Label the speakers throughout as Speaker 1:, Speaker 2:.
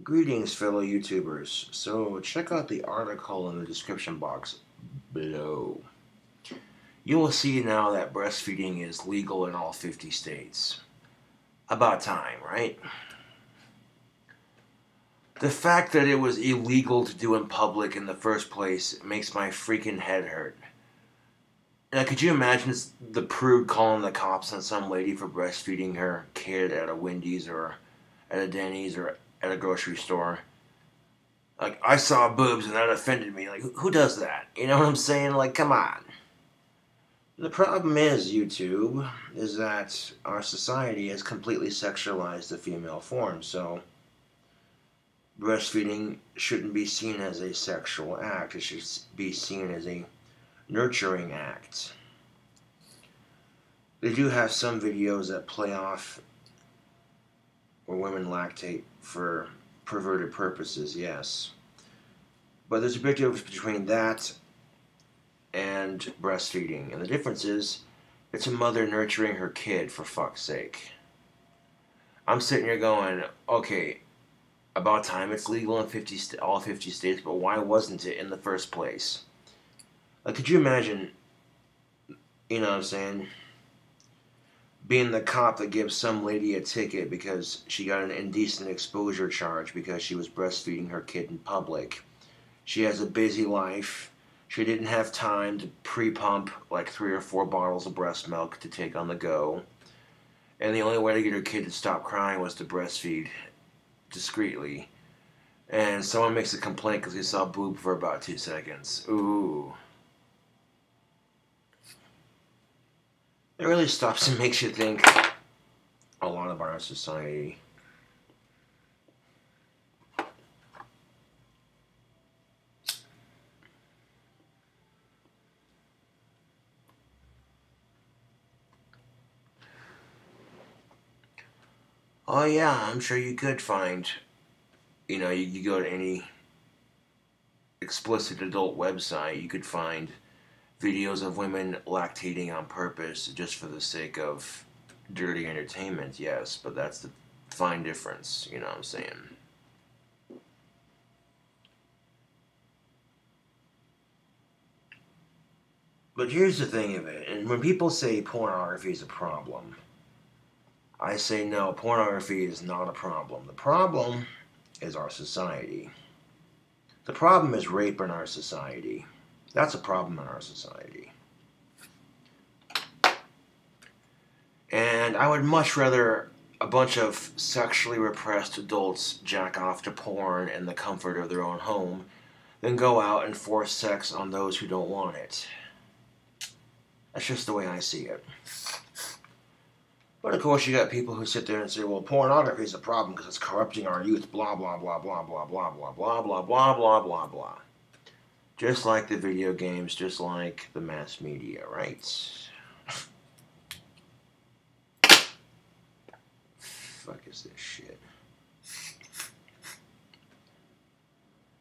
Speaker 1: Greetings, fellow YouTubers. So, check out the article in the description box below. You will see now that breastfeeding is legal in all 50 states. About time, right? The fact that it was illegal to do in public in the first place makes my freaking head hurt. Now, could you imagine the prude calling the cops on some lady for breastfeeding her kid at a Wendy's or at a Denny's or at a grocery store? Like, I saw boobs and that offended me. Like, who does that? You know what I'm saying? Like, come on. The problem is, YouTube, is that our society has completely sexualized the female form, so breastfeeding shouldn't be seen as a sexual act. It should be seen as a nurturing act. They do have some videos that play off where women lactate for perverted purposes, yes. But there's a big difference between that and breastfeeding. And the difference is, it's a mother nurturing her kid, for fuck's sake. I'm sitting here going, okay, about time it's legal in all 50 states, but why wasn't it in the first place? Like, could you imagine, you know what I'm saying, being the cop that gives some lady a ticket because she got an indecent exposure charge because she was breastfeeding her kid in public. She has a busy life. She didn't have time to pre-pump like 3 or 4 bottles of breast milk to take on the go. And the only way to get her kid to stop crying was to breastfeed discreetly. And someone makes a complaint because he saw boob for about 2 seconds. Ooh. It really stops and makes you think a lot about our society. Oh yeah, I'm sure you could find, you go to any explicit adult website, you could find videos of women lactating on purpose just for the sake of dirty entertainment, yes, but that's the fine difference, you know what I'm saying? But here's the thing of it, and when people say pornography is a problem, I say no, pornography is not a problem. The problem is our society. The problem is rape in our society. That's a problem in our society. And I would much rather a bunch of sexually repressed adults jack off to porn in the comfort of their own home than go out and force sex on those who don't want it. That's just the way I see it. But of course, you got people who sit there and say, well, pornography is a problem because it's corrupting our youth, blah, blah, blah, blah, blah, blah, blah, blah, blah, blah, blah, blah, blah. Just like the video games, just like the mass media, right? Fuck is this shit?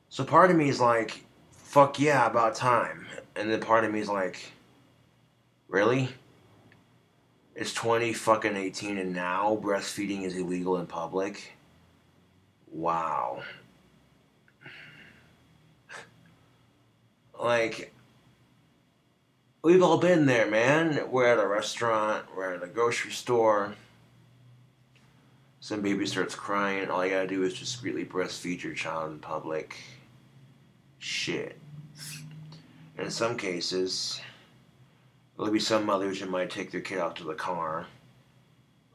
Speaker 1: So part of me is like, fuck yeah, about time. And then part of me is like, really? It's 20 fucking 18 and now breastfeeding is illegal in public? Wow. Like, we've all been there, man. We're at a restaurant, we're at a grocery store. Some baby starts crying. All you gotta do is discreetly breastfeed your child in public. Shit. And in some cases, there'll be some mothers who might take their kid out to the car,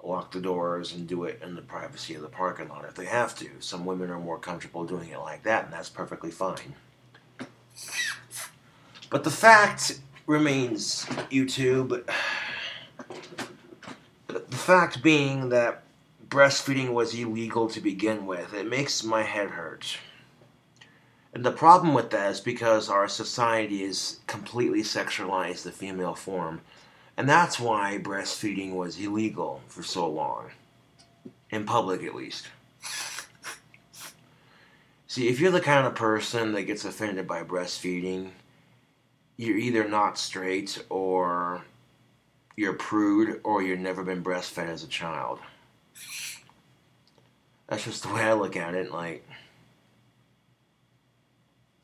Speaker 1: lock the doors, and do it in the privacy of the parking lot if they have to. Some women are more comfortable doing it like that, and that's perfectly fine. But the fact remains, YouTube, the fact being that breastfeeding was illegal to begin with, it makes my head hurt. And the problem with that is because our society has completely sexualized the female form. And that's why breastfeeding was illegal for so long. In public, at least. See, if you're the kind of person that gets offended by breastfeeding, you're either not straight, or you're a prude, or you've never been breastfed as a child. That's just the way I look at it. Like,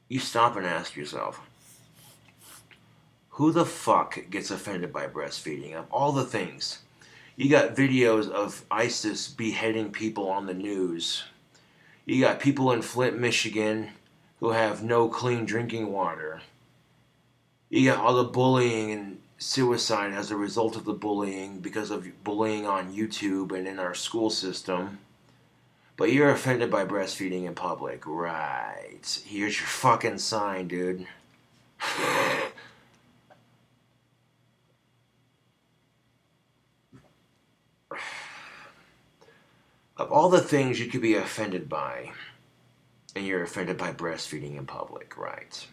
Speaker 1: you stop and ask yourself, who the fuck gets offended by breastfeeding? Of all the things, you got videos of ISIS beheading people on the news. You got people in Flint, Michigan who have no clean drinking water. You got all the bullying and suicide as a result of the bullying because of bullying on YouTube and in our school system. But you're offended by breastfeeding in public. Right. Here's your fucking sign, dude. Of all the things you could be offended by, and you're offended by breastfeeding in public, right?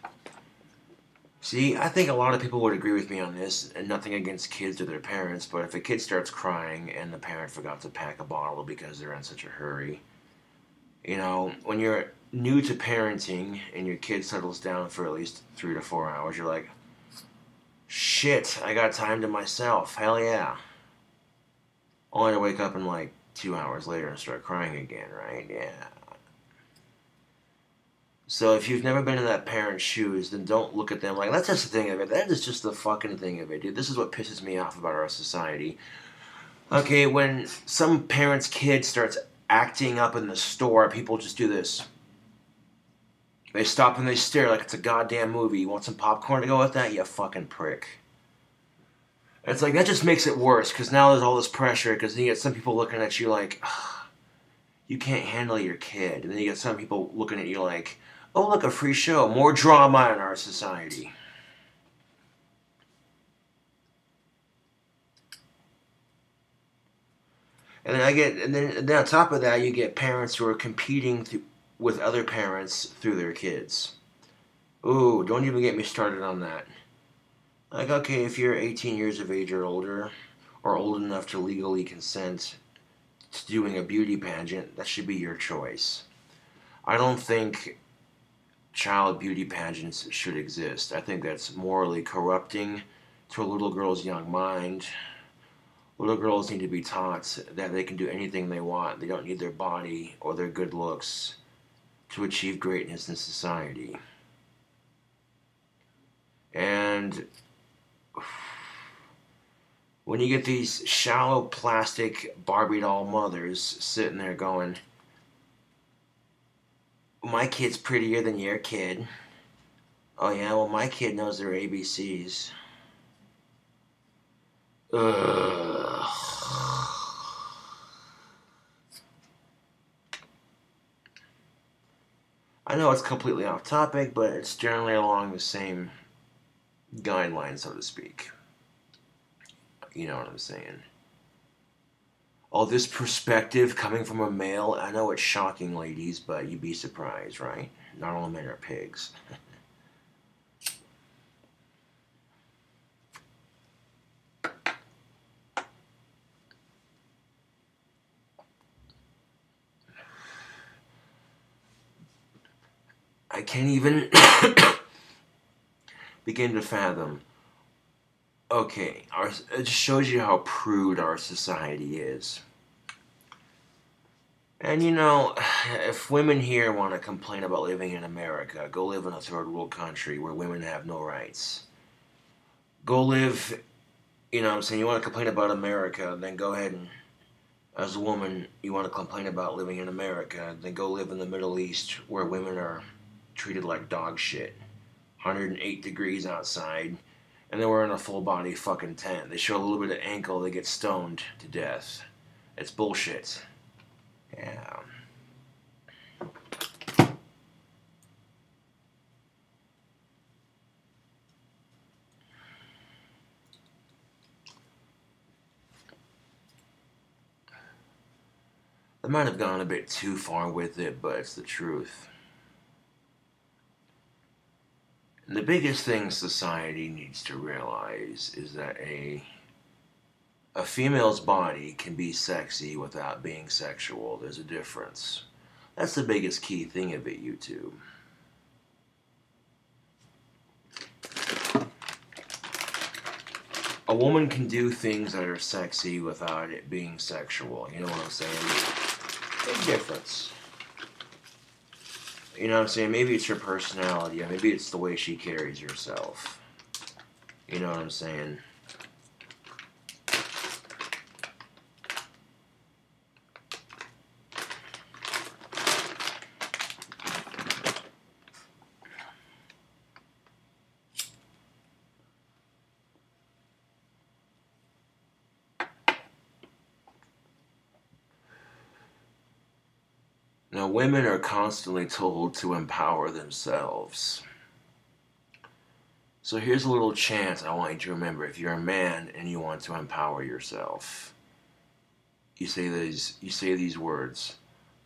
Speaker 1: See, I think a lot of people would agree with me on this, and nothing against kids or their parents, but if a kid starts crying and the parent forgot to pack a bottle because they're in such a hurry, you know, when you're new to parenting and your kid settles down for at least 3 to 4 hours, you're like, shit, I got time to myself, hell yeah. Only to wake up in like 2 hours later and start crying again, right? Yeah. So if you've never been in that parent's shoes, then don't look at them like, that's just the thing of it. That is just the fucking thing of it, dude. This is what pisses me off about our society. Okay, when some parent's kid starts acting up in the store, people just do this. They stop and they stare like it's a goddamn movie. You want some popcorn to go with that? You fucking prick. And it's like, that just makes it worse, because now there's all this pressure, because then you get some people looking at you like, you can't handle your kid. And then you get some people looking at you like, oh, look, a free show. More drama in our society. And then on top of that, you get parents who are competing with other parents through their kids. Ooh, don't even get me started on that. Like, okay, if you're 18 years of age or older, or old enough to legally consent to doing a beauty pageant, that should be your choice. I don't think child beauty pageants should exist. I think that's morally corrupting to a little girl's young mind. Little girls need to be taught that they can do anything they want. They don't need their body or their good looks to achieve greatness in society. And when you get these shallow plastic Barbie doll mothers sitting there going, my kid's prettier than your kid. Oh yeah, well my kid knows their ABCs. Ugh. I know it's completely off topic, but it's generally along the same guideline, so to speak. You know what I'm saying? All this perspective coming from a male, I know it's shocking, ladies, but you'd be surprised, right? Not all men are pigs. I can't even begin to fathom. Okay, it just shows you how prude our society is. And you know, if women here want to complain about living in America, go live in a third world country where women have no rights. Go live, you know what I'm saying, you want to complain about America, then go ahead and, as a woman, you want to complain about living in America, then go live in the Middle East where women are treated like dog shit. 108 degrees outside, and then we're in a full body fucking tent. They show a little bit of ankle, they get stoned to death. It's bullshit. Yeah. I might have gone a bit too far with it, but it's the truth. And the biggest thing society needs to realize is that a female's body can be sexy without being sexual. There's a difference. That's the biggest key thing of it, YouTube. A woman can do things that are sexy without it being sexual. You know what I'm saying? Big difference. You know what I'm saying? Maybe it's her personality, or maybe it's the way she carries herself. You know what I'm saying? Now, women are constantly told to empower themselves. So here's a little chant I want you to remember. If you're a man and you want to empower yourself, you say these words.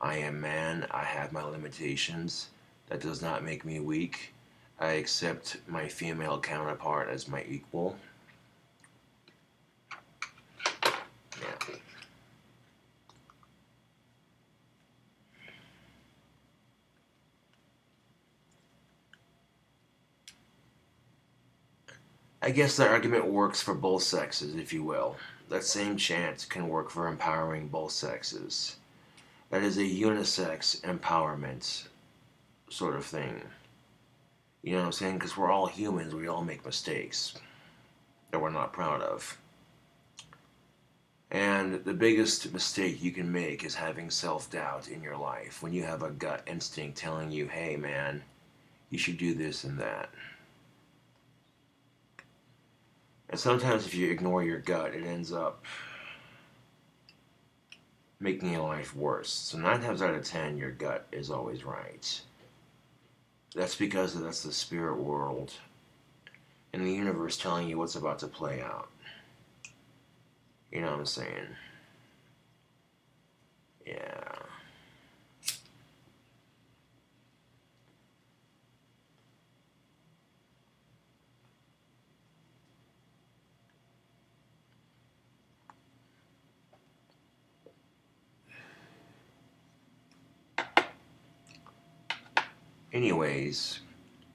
Speaker 1: I am man, I have my limitations. That does not make me weak. I accept my female counterpart as my equal. Yeah. I guess that argument works for both sexes, if you will. That same chant can work for empowering both sexes. That is a unisex empowerment sort of thing. You know what I'm saying? Because we're all humans, we all make mistakes that we're not proud of. And the biggest mistake you can make is having self-doubt in your life. When you have a gut instinct telling you, hey man, you should do this and that. And sometimes if you ignore your gut, it ends up making your life worse. So 9 times out of 10, your gut is always right. That's because that's the spirit world and the universe telling you what's about to play out. You know what I'm saying? Yeah. Anyways,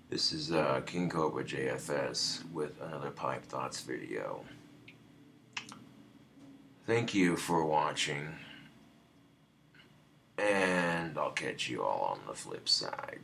Speaker 1: this is King Cobra JFS with another Pipe Thoughts video. Thank you for watching, and I'll catch you all on the flip side.